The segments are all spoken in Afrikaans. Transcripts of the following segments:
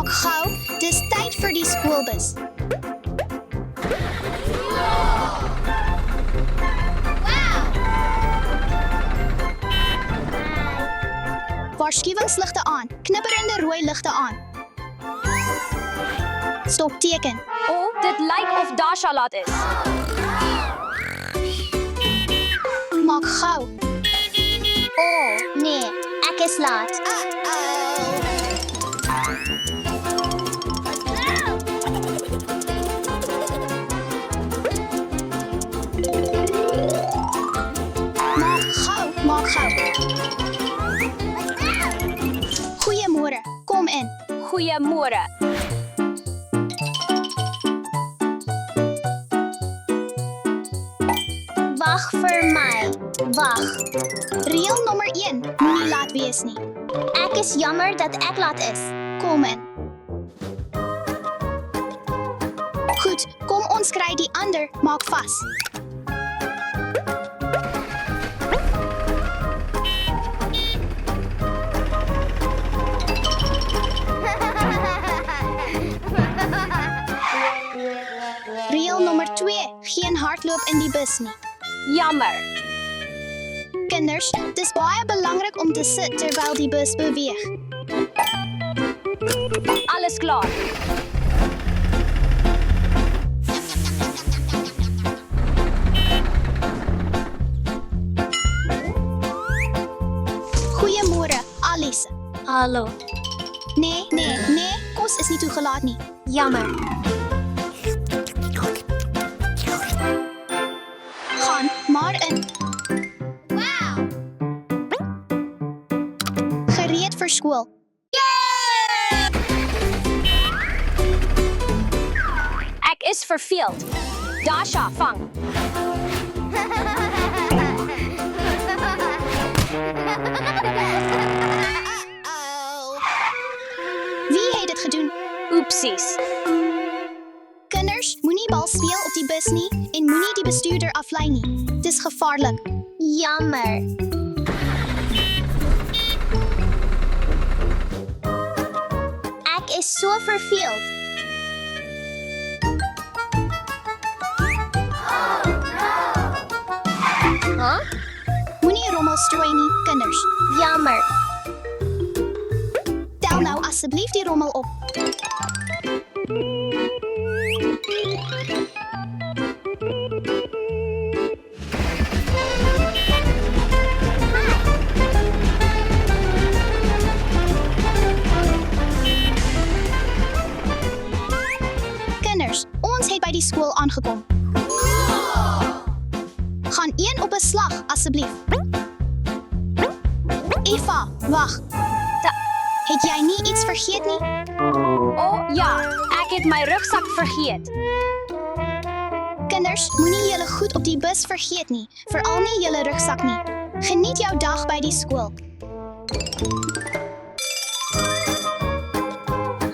Maak gou, dis tyd vir die skoolbus. Waarskuwingsligte aan, knipperende rooi ligte aan. Stopteken. Dit lyk of Dasha laat is. Maak gou. Nee, ek is laat. Maak gou. Goeiemôre, kom in. Goeiemôre. Wag vir my. Wag. Reël nommer 1, moenie laat wees nie. Ek is jammer dat ek laat is. Kom in. Goed, kom ons kry die ander, maak vas. Reël nommer 2, geen hardloop in die bus nie. Jammer. Kinders, dis baie belangrik om te sit terwyl die bus beweeg. Alles klaar. Goeiemôre, Alice. Hallo. Nee, kos is nie toegelaat nie. Jammer. Gaan maar in. Gereed vir skool. Ek is verveeld. Dasha, vang. Wie het dit gedoen? Oepsies. Kinders, moenie bal speel op die bus nie en moenie die bestuurder aflei nie. Dis gevaarlik. Jammer. Ek is so verveeld. Moenie rommel strooi nie, kinders. Jammer. Tel nou asseblief die rommel op. Kinders, ons het by die skool aangekom. Gaan een op 'n slag, asseblief. Eva, wag. Het jy nie iets vergeet nie? Ja, ek het my rugsak vergeet. Kinders, moenie julle goed op die bus vergeet nie, veral nie julle rugsak nie. Geniet jou dag by die skool.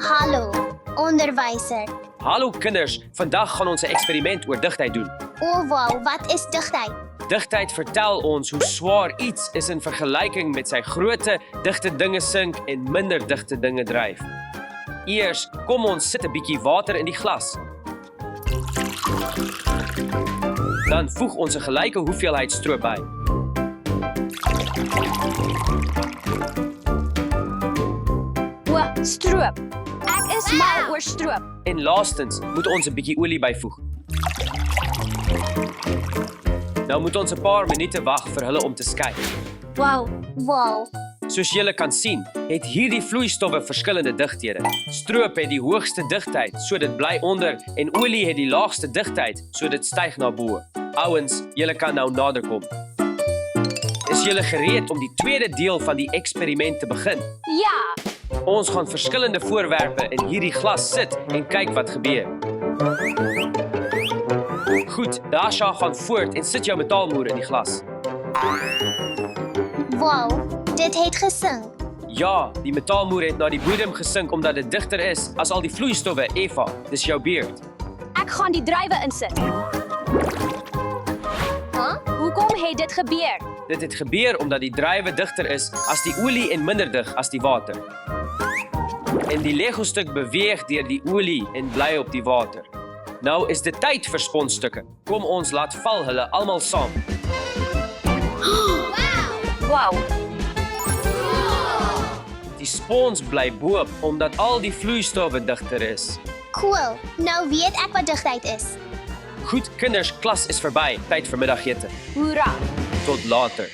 Hallo, onderwyser. Hallo kinders, vandag gaan ons 'n eksperiment oor digtheid doen. Wow, wat is digtheid? Digtheid vertel ons hoe swaar iets is in vergelyking met sy grootte, digte dinge sink en minder digte dinge dryf. Eers, kom ons sit 'n bietjie water in die glas. Dan voeg ons 'n gelyke hoeveelheid stroop by. Stroop. Ek is mal oor stroop. En laastens moet ons 'n bietjie olie byvoeg. Nou moet ons 'n paar minute wag vir hulle om te skei. Wow. Soos julle kan sien, het hierdie vloeistowwe verskillende digthede. Stroop het die hoogste digtheid, so dit bly onder, en olie het die laagste digtheid, so dit styg na bo. Ouens, julle kan nou naderkom. Is julle gereed om die tweede deel van die eksperiment te begin? Ja, Ons gaan verskillende voorwerpe in hierdie glas sit en kyk wat gebeur. Goed, Dasha gaan voort en sit jou metaalmoer in die glas. Wow, dit het gesink. Ja, die metaalmoer het na die bodem gesink omdat dit digter is as al die vloeistowwe. Eva, dis jou beurt. ek gaan die druiwe insit. Hoekom het dit gebeur? Dit het gebeur omdat die druiwe digter is as die olie en minder dig as die water. En die Lego-stuk beweeg deur die olie en bly op die water. Nou is dit tyd vir sponstukke. Kom ons laat val hulle almal saam. Wow. Die spons bly boop omdat al die vloeistowwe digter is. Cool. Nou weet ek wat digtheid is. Goed, kinders, klas is verby. Tyd vir middagete. Hoera. Tot later.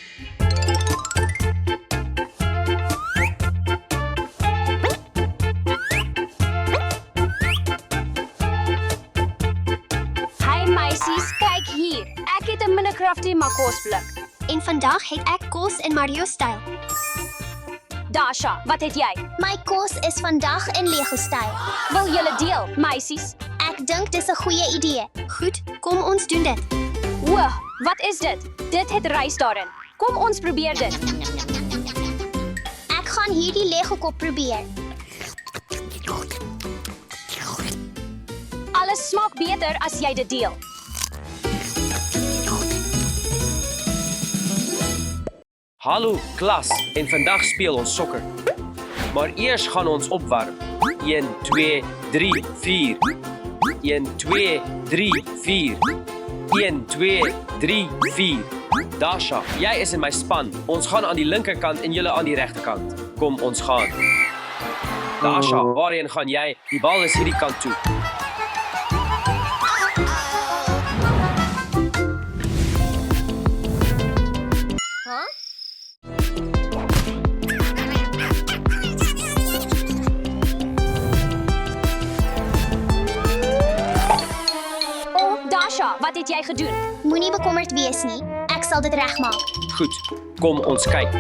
Hi meisies, kyk hier. Ek het 'n Minecraftie makosblik. En vandag het ek kos in Mario-styl. Dasha, wat het jy? My kos is vandag in Lego-styl. Wil julle deel, meisies? Ek dink dis 'n goeie idee. Goed, kom ons doen dit. Wow, wat is dit? Dit het rys daarin. Kom ons probeer dit. Ek gaan hierdie Lego-kop probeer. Alles smaak beter as jy dit deel. Hallo klas, en vandag speel ons sokker. Maar eers gaan ons opwarm. 1 2 3 4. 1 2 3 4. 1 2 3 4. Dasha, jy is in my span. Ons gaan aan die linkerkant en julle aan die regterkant. Kom ons gaan. Dasha, waarheen gaan jy? Die bal is hierdie kant toe. Dasha, wat het jy gedoen? Moenie bekommerd wees nie. Ek sal dit regmaak. Goed, kom ons kyk.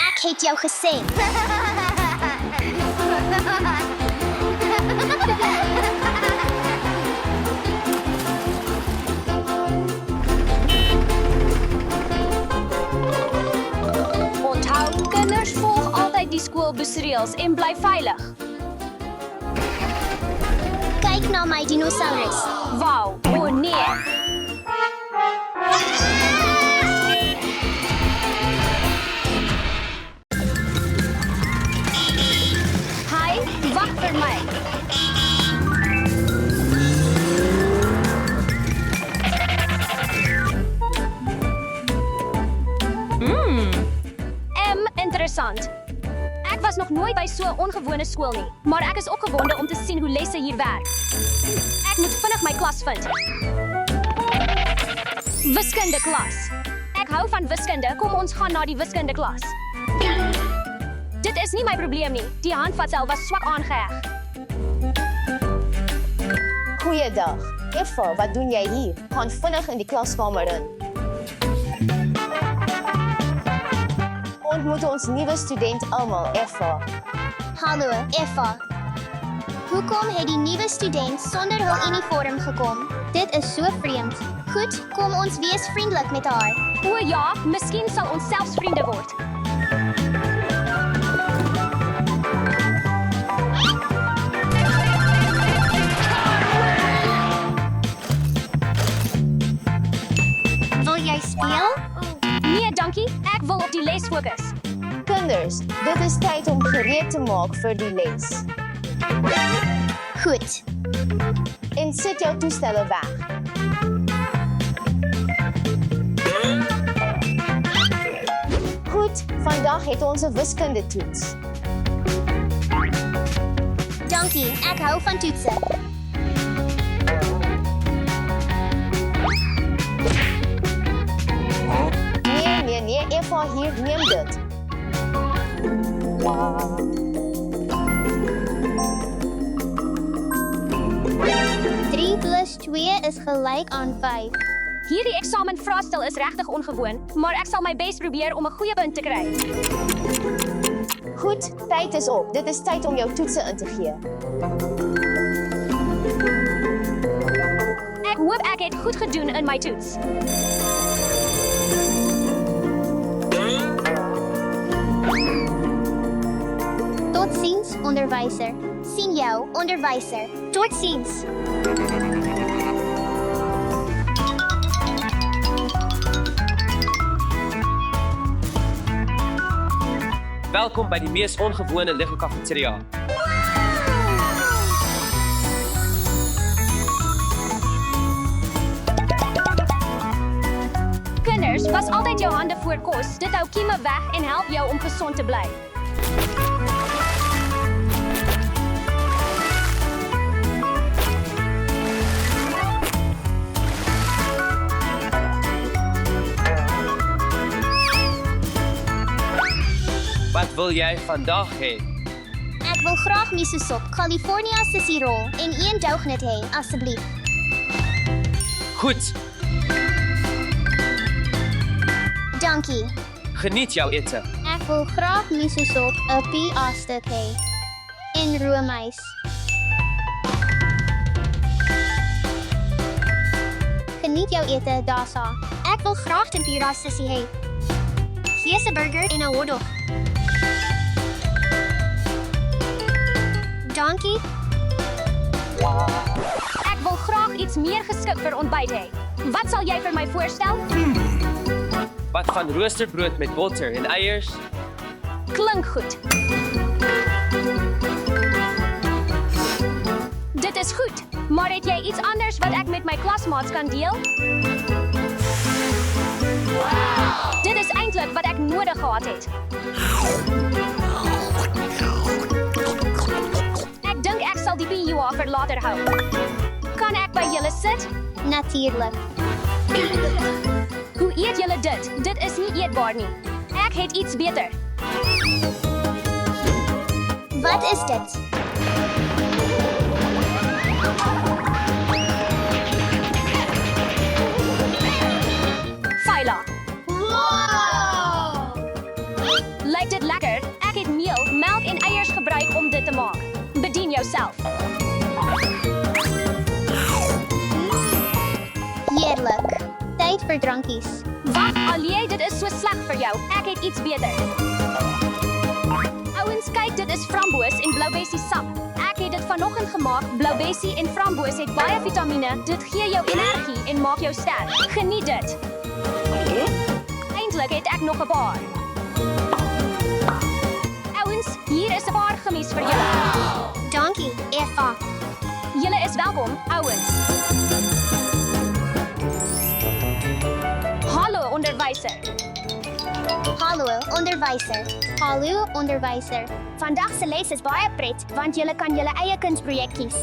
Ek het jou gesê. Onthou, kinders volg altyd die skoolbusreëls en bly veilig. Kyk na my dinosaurus. Wow, o nee. Hi, wag vir my. Interessant. Ek was nog nooit by so 'n ongewone skool nie, maar ek is opgewonde om te sien hoe lesse hier werk. Ek moet vinnig my klas vind. Wiskunde klas. Ek hou van wiskunde, kom ons gaan na die wiskunde klas. Dit is nie my probleem nie. Die handvatsel was swak aangeheg. Goeiedag. Eva, wat doen jy hier? Gaan vinnig in die klaskamer in. Ontmoet ons nuwe student almal, Eva. Hallo, Eva. Hoekom het die nuwe student sonder hul uniform gekom? Dit is so vreemd. Goed, kom ons wees vriendelik met haar. O ja, miskien sal ons selfs vriende word. Wil jy speel? Nee, dankie. Ek wil op die les fokus. Kinders, dit is tyd om gereed te maak vir die les. Goed. En sit jou toestelle weg. Goed, vandag het ons 'n wiskunde toets. Dankie, ek hou van toetse. Nee, Eva, hier, neem dit. 3 plus 2 is gelyk aan 5. Hierdie eksamenvraestel is regtig ongewoon, maar ek sal my bes probeer om 'n goeie punt te kry. Goed, tyd is op. Dit is tyd om jou toetse in te gee. Ek hoop ek het goed gedoen in my toets. Totsiens, onderwyser. Sien jou, onderwyser. Totsiens. Welkom by die mees ongewone Lego kafeteria. Kinders, was altyd jou hande voor kos. Dit hou kieme weg en help jou om gesond te bly. Wat wil jy vandag hê? Ek wil graag misosop, California sissie rol en 1 doughnut hê, asseblief. Goed, Dankie. geniet jou ete. Ek wil graag misosop, 'n PA-stuk hê en roomys. Geniet jou ete, Dasa. Ek wil graag tempura sissie hê. Hier is 'n burger en 'n hotdog. Dankie. Ek wil graag iets meer geskik vir ontbyt hê. Wat sal jy vir my voorstel? Wat van roosterbrood met botter en eiers? Klink goed. Dit is goed, maar het jy iets anders wat ek met my klasmaats kan deel? Dit is eintlik wat ek nodig gehad het. Ek dink ek sal die PUA vir later hou. Kan ek by julle sit? Natuurlik. Hoe eet julle dit? Dit is nie eetbaar nie. Ek het iets beter. Wat is dit? Phyla. Lyk dit lekker? Ek het meel, melk en eiers gebruik om dit te maak. Bedien jouself. Heerlik. Tyd vir drankies. Wat? Alie, dit is so sleg vir jou. Ek het iets beter. Ouens, kyk, dit is framboos en bloubesie sap. Ek het dit vanoggend gemaak. Bloubesie en framboos het baie vitamiene. Dit gee jou energie en maak jou sterk. Geniet dit. Eintlik het ek nog 'n paar. Ouens, hier is 'n paar gummies vir julle. Dankie, Eva. Julle is welkom, ouens. Hallo onderwyser. Hallo, onderwyser. Hallo, onderwyser. Vandag se les is baie pret, want julle kan julle eie kunsprojek kies.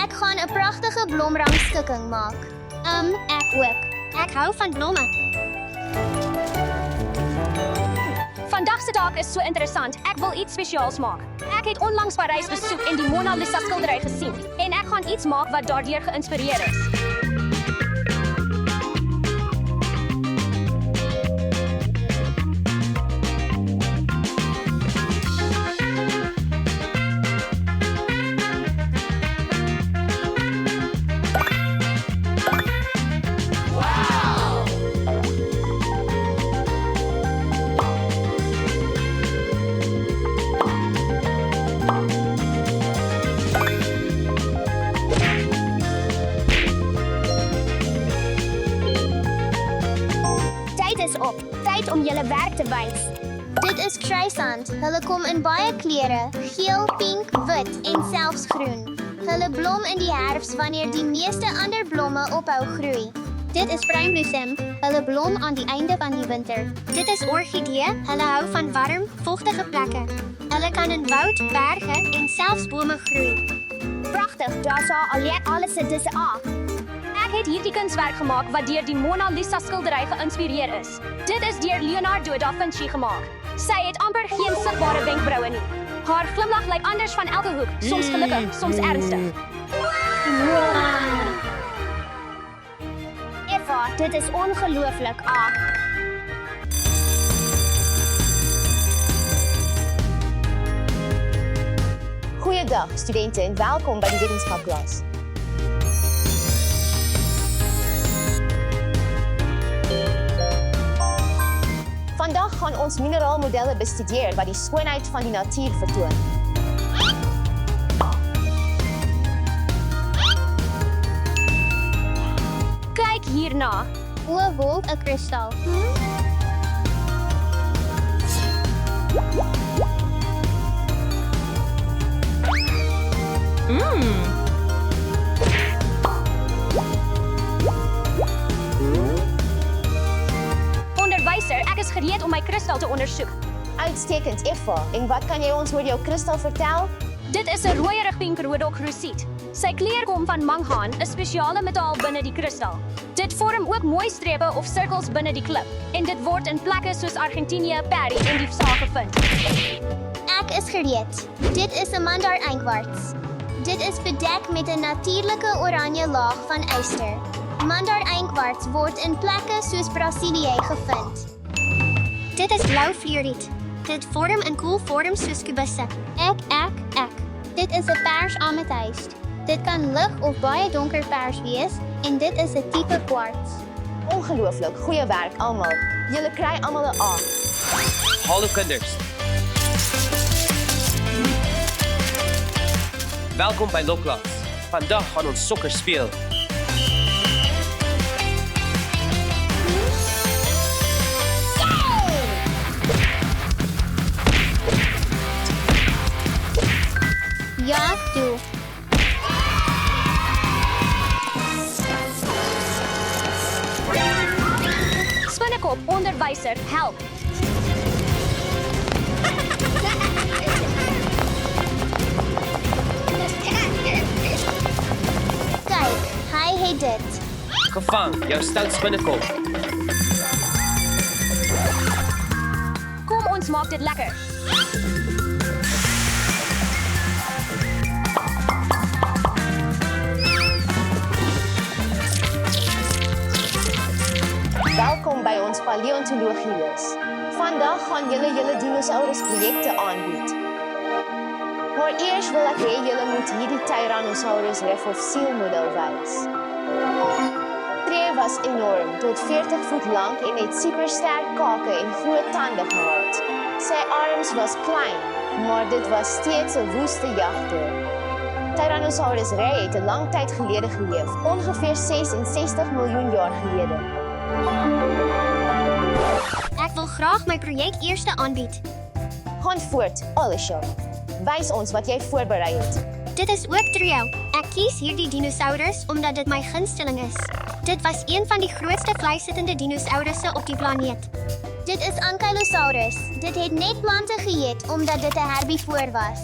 Ek gaan 'n pragtige blomrangskikking maak. Ek ook. Ek hou van blomme. Vandag se taak is so interessant. Ek wil iets spesiaals maak. Ek het onlangs Parys besoek en die Mona Lisa skildery gesien en ek gaan iets maak wat daardeur geïnspireer is. Tyd om julle werk te wys. Dit is Streisand. Hulle kom in baie kleure: geel, pink, wit en selfs groen. Hulle blom in die herfs wanneer die meeste ander blomme ophou groei. Dit is pruimbloesem. Hulle blom aan die einde van die winter. Dit is orgidee. Hulle hou van warm, vochtige plekke. Hulle kan in woud, berge en selfs bome groei. Pragtig, Dasa, alles het dis af. Ek het hierdie kunswerk gemaak wat deur die Mona Lisa skildery geïnspireer is. Dit is deur Leonardo da Vinci gemaak. Sy het amper geen sigbare wenkbroue nie. Haar glimlag lyk anders van elke hoek, soms gelukkig, soms ernstig. Eva, dit is ongelooflik. Goeiedag, studente en welkom by die wetenskapklas. Vandag gaan ons mineraalmodelle bestudeer wat die skoonheid van die natuur vertoon. Kyk, hierna. O wolk 'n kristal. Onderwyser, ek is gereed om my kristal te ondersoek. Uitstekend, Eva. En wat kan jy ons oor jou kristal vertel? Dit is 'n rooierig-pink rhodochrosiet. Sy kleur kom van mangaan, 'n spesiale metaal binne die kristal. Dit vorm ook mooi strepe of sirkels binne die klip en dit word in plekke soos Argentinië, Peru en die VS gevind. Ek is gereed. Dit is 'n mandar einkwarts. Dit is bedek met 'n natuurlike oranje laag van yster. Mandar einkwarts word in plekke soos Brasilië gevind. Dit is blou fluoriet. Dit vorm in koelvorms soos kubusse. Ek. Dit is 'n pers amethyst. Dit kan lig of baie donker pers wees en dit is 'n tipe kwarts. Ongelooflik, goeie werk almal. Julle kry almal 'n A. Hallo kinders. Welkom by Loklas. Vandag gaan ons sokker speel. Ja, doe. Spinnekop, onderwyser, help. Kyk, hy het dit. Gevang, jou stout spinnekop. Kom ons maak dit lekker. Welkom by ons paleontologie les. Vandag gaan julle dinosaurus projekte aanbied. Maar eers wil ek hê julle moet hierdie Tyrannosaurus Rex fossiel model wys. Tree was enorm, tot 40 voet lank en het supersterk kake en groot tande gehad. Sy arms was klein, maar dit was steeds 'n woeste jagter. Tyrannosaurus Rex het 'n lang tyd gelede geleef, ongeveer 66 miljoen jaar gelede. Ek wil graag my projek eers aanbied. Gaan voort, Alisha. Wys ons wat jy voorberei het. Dit is ook trio. Ek kies hierdie dinosaurus omdat dit my gunsteling is. Dit was een van die grootste vleisittende dinosourusse op die planeet. Dit is Ankylosaurus. Dit het net plante geëet omdat dit 'n herbivoor was.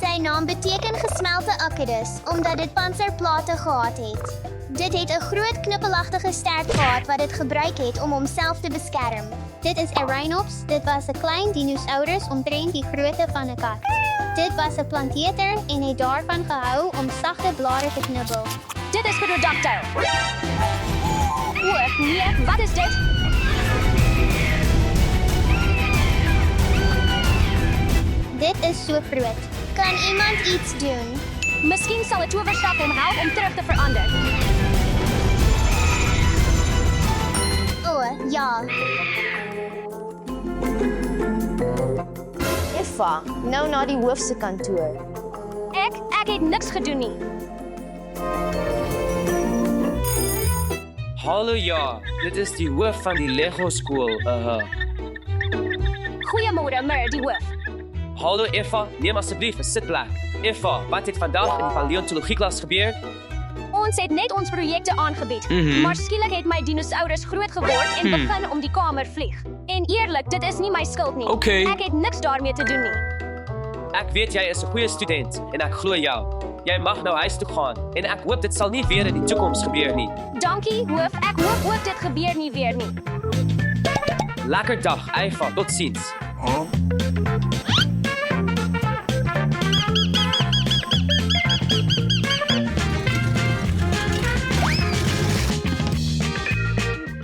Sy naam beteken gesmelte akkedus omdat dit panserplate gehad het. Dit het 'n groot knippelagtige stert gehad wat dit gebruik het om homself te beskerm. Dit is Erinops. Dit was 'n klein dinosaurus omtrent die grootte van 'n kat. Dit was 'n planteter en het daarvan gehou om sagte blare te knibbel. Dit is Pterodactyl. O, nee, wat is dit? Dit is so groot. Kan iemand iets doen? Miskien sal 'n towerstaf hom help om terug te verander. O, ja. Eva, nou na die hoof se kantoor. Ek het niks gedoen nie. Hallo ja, dit is die hoof van die Lego skool. Goeiemôre, meneer die hoof. Hallo Eva, neem asseblief 'n sitplek. Eva, wat het vandag in die paleontologieklas gebeur? Ons het net ons projekte aangebied, maar skielik het my dinosaurus groot geword en begin om die kamer vlieg. En eerlik, dit is nie my skuld nie. Okay. Ek het niks daarmee te doen nie. Ek weet jy is 'n goeie student en ek glo jou. Jy mag nou huis toe gaan en ek hoop dit sal nie weer in die toekoms gebeur nie. Dankie, hoof. Ek hoop ook dit gebeur nie weer nie. Lekker dag, Eva. Totsiens.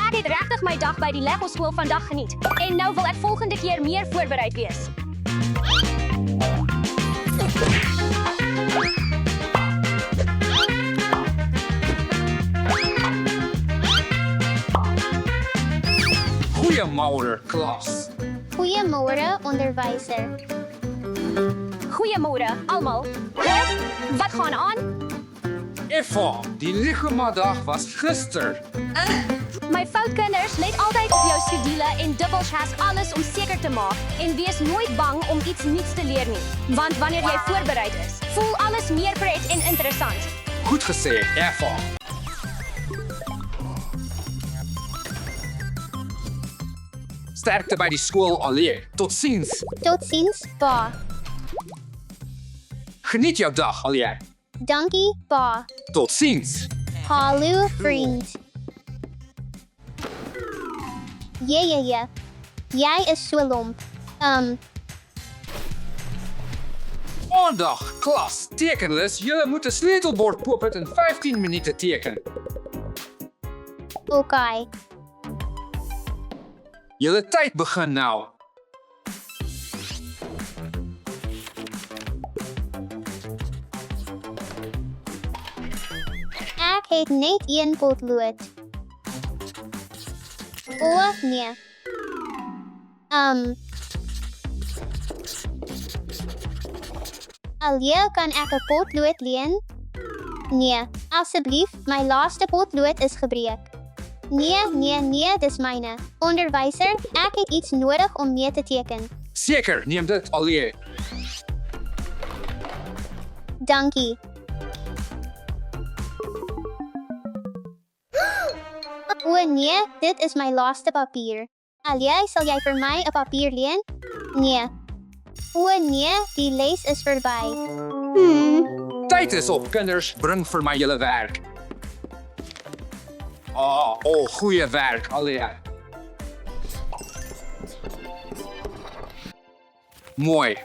Ek het regtig my dag by die Lego skool vandag geniet. En nou wil ek volgende keer meer voorbereid wees. Goeiemôre, klas. Goeiemôre, onderwyser. Goeiemôre almal. Wat gaan aan? Effa, die liggemaandag was gister. My fout kinders, let altyd op jou skedule en dubbelchas alles om seker te maak en wees nooit bang om iets nuuts te leer nie. Want wanneer jy voorbereid is, voel alles meer pret en interessant. Goed gesê, Effa. Sterkte by die skool allee. Totsiens. Totsiens, pa. Geniet jou dag allee. Dankie, pa. Totsiens. Hallo, vriend. Ja. Jy is so lomp. Maandag, klas, tekenles. Julle moet 'n sleutelbord koop en 15 minute teken. Okay. Julle tyd begin nou. Ek het net een potlood. O, nee. Allee, kan ek 'n potlood leen? Nee, asseblief, my laaste potlood is gebreek. Nee, dis myne. Onderwyser, ek het iets nodig om mee te teken. Seker, neem dit allee. Dankie. O nee, dit is my laaste papier. Allee, sal jy vir my 'n papier leen? Nee. O nee, die les is verby. Tyd is op, kinders. Bring vir my julle werk. Goeie werk, allee. Mooi.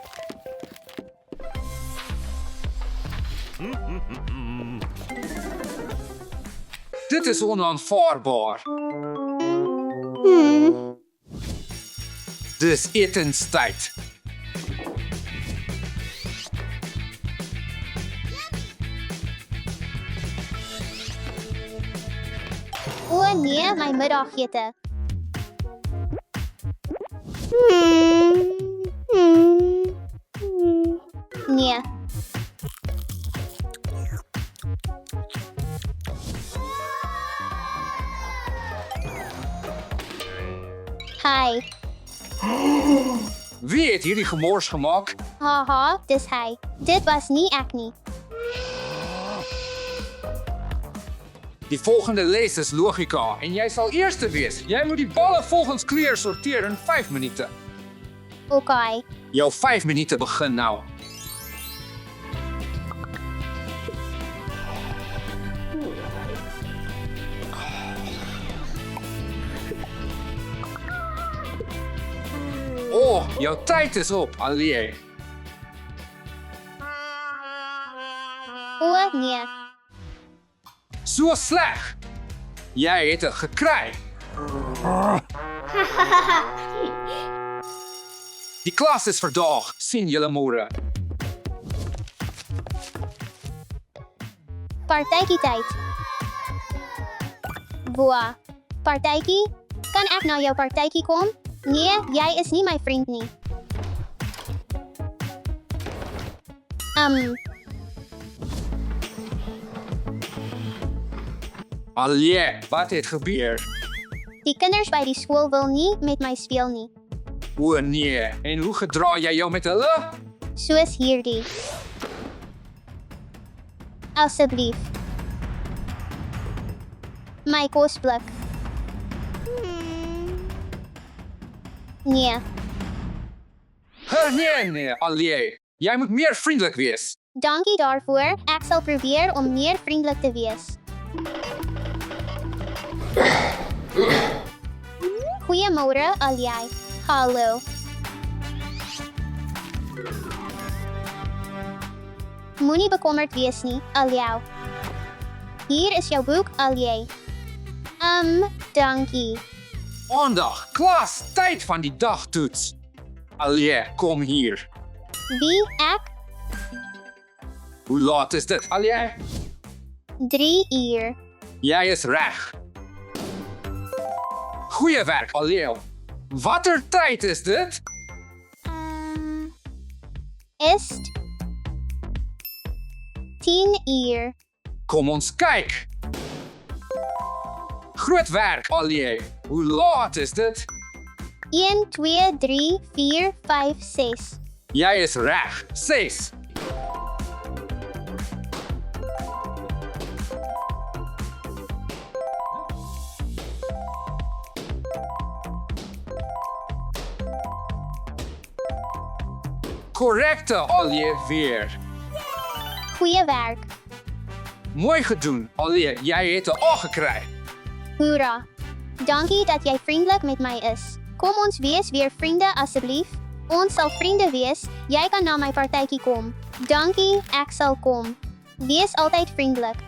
Dit is onaanvaarbaar. Dis etenstyd. O nee, my middagete. Nee. Hi. Wie het hierdie gemors gemaak? Haha, dis hy. Dit was nie ek nie. Die volgende les is logika en jy sal eerste wees. Jy moet die balle volgens kleur sorteer in 5 minute. Okay. Jou 5 minute begin nou. Jou tyd is op, allee. O nee. So sleg. Jy het dit gekry. Die klas is verdaag. Sien julle môre. Partytjie tyd. Boa. Partytjie? Kan ek na jou partytjie kom? Nee, jy is nie my vriend nie. Allee, wat het gebeur? Die kinders by die skool wil nie met my speel nie. O nee, en hoe gedra jy jou met hulle? Soos hierdie. Asseblief. My kosblik. Nee. Nee, allee. Jy moet meer vriendelik wees. Dankie daarvoor. Ek sal probeer om meer vriendelik te wees. Goeiemôre, aljaai. Hallo. Moenie bekommerd wees nie, aljou. Hier is jou boek, aljai. Dankie. Maandag, klas, tyd van die dagtoets. Allee, kom hier. Wie, ek? Hoe laat is dit, allee? 3 uur. Jy is reg. Goeie werk, allee. Watter tyd is dit? Is 10 uur. Kom ons kyk. Groot werk, Allie. Hoe laat is dit? 1, 2, 3, 4, 5, 6. Jy is reg. 6. Korrekte, Allie, weer. Goeie werk. Mooi gedoen, Allie. Jy het 'n A gekry. Hoera. Dankie dat jy vriendelik met my is. Kom ons wees weer vriende asseblief. Ons sal vriende wees. Jy kan na my partytjie kom. Dankie, ek sal kom. Wees altyd vriendelik.